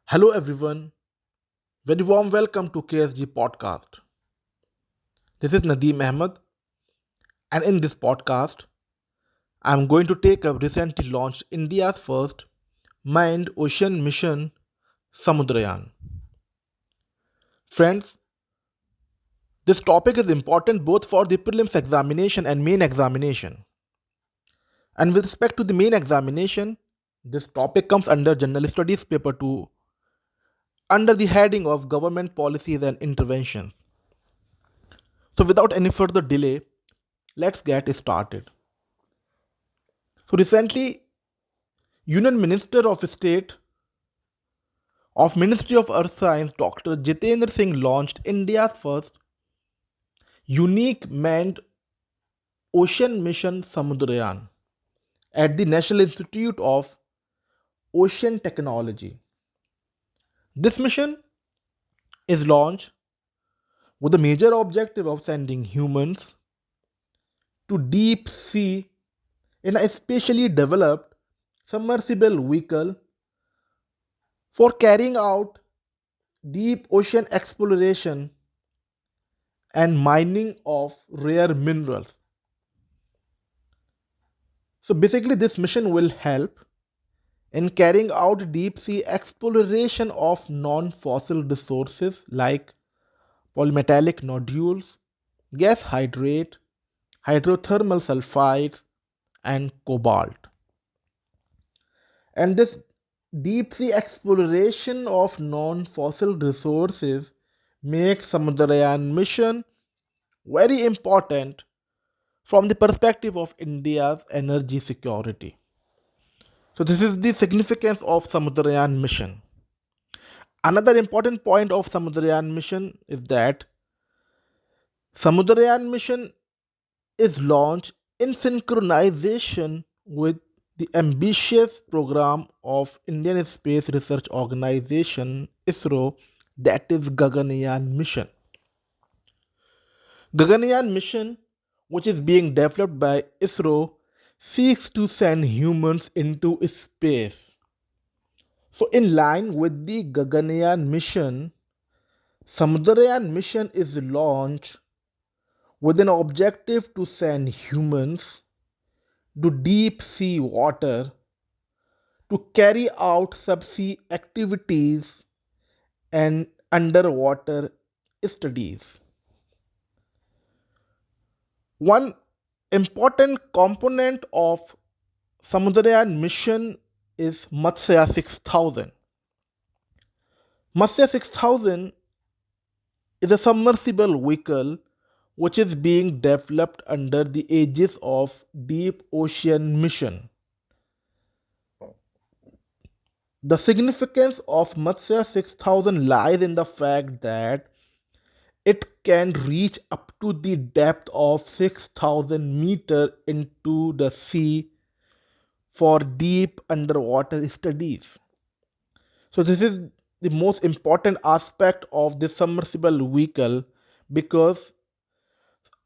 Hello, everyone. Very warm welcome to KSG Podcast. This is Nadeem Ahmed, and in this podcast, I'm going to take up recently launched India's first manned ocean mission, Samudrayan. Friends, this topic is important both for the prelims examination and main examination. And with respect to the main examination, this topic comes under General Studies Paper 2 under the heading of Government Policies and Interventions. So, without any further delay, let's get started. So recently, Union Minister of State of Ministry of Earth Science Dr. Jitendra Singh launched India's first unique manned ocean mission Samudrayan at the National Institute of Ocean Technology. This mission is launched with the major objective of sending humans to deep sea in a specially developed submersible vehicle for carrying out deep ocean exploration and mining of rare minerals. So basically, this mission will help in carrying out deep sea exploration of non fossil resources like polymetallic nodules, gas hydrate, hydrothermal sulfides, and cobalt. And this deep sea exploration of non fossil resources makes Samudrayan mission very important from the perspective of India's energy security. So, this is the significance of Samudrayan mission. Another important point of Samudrayan mission is that Samudrayan mission is launched in synchronization with the ambitious program of Indian Space Research Organization ISRO, that is Gaganyaan mission. Gaganyaan mission, which is being developed by ISRO, seeks to send humans into space. So, in line with the Gaganyaan mission, Samudrayan mission is launched with an objective to send humans to deep sea water to carry out subsea activities and underwater studies. One important component of Samudrayan mission is Matsya 6000. Matsya 6000 is a submersible vehicle which is being developed under the aegis of Deep Ocean Mission. The significance of Matsya 6000 lies in the fact that it can reach up to the depth of 6,000 meters into the sea for deep underwater studies. So, this is the most important aspect of this submersible vehicle because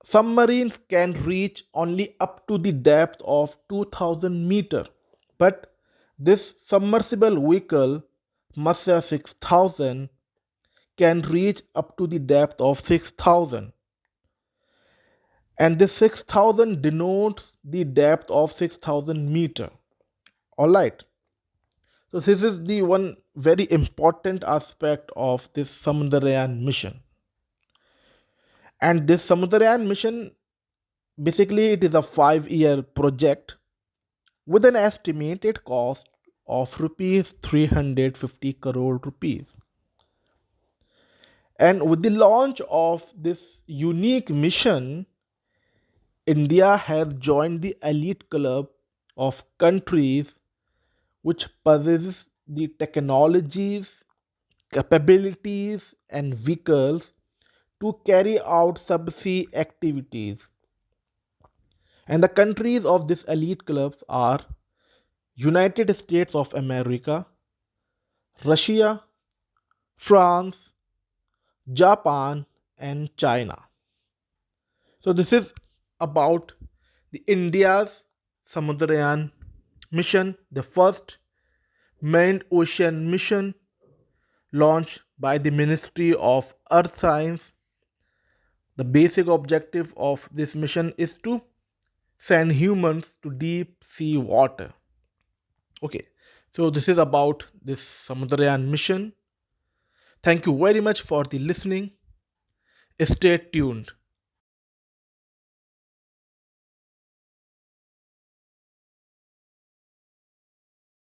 submarines can reach only up to the depth of 2000 meter, but this submersible vehicle Matsya 6000 can reach up to the depth of 6000, and this 6000 denotes the depth of 6000 meter. All right, so this is the one very important aspect of this Samudrayan mission. And this Samudrayan mission, basically it is a 5-year project with an estimated cost of rupees 350 crore rupees. And with the launch of this unique mission, India has joined the elite club of countries which possesses the technologies, capabilities, and vehicles to carry out subsea activities. And the countries of this elite clubs are United States of America, Russia, France, Japan, and China. So this is about the India's Samudrayan mission, the first manned ocean mission launched by the Ministry of Earth Science. The basic objective of this mission is to send humans to deep sea water. Okay, so this is about this Samudrayan mission. Thank you very much for the listening. Stay tuned.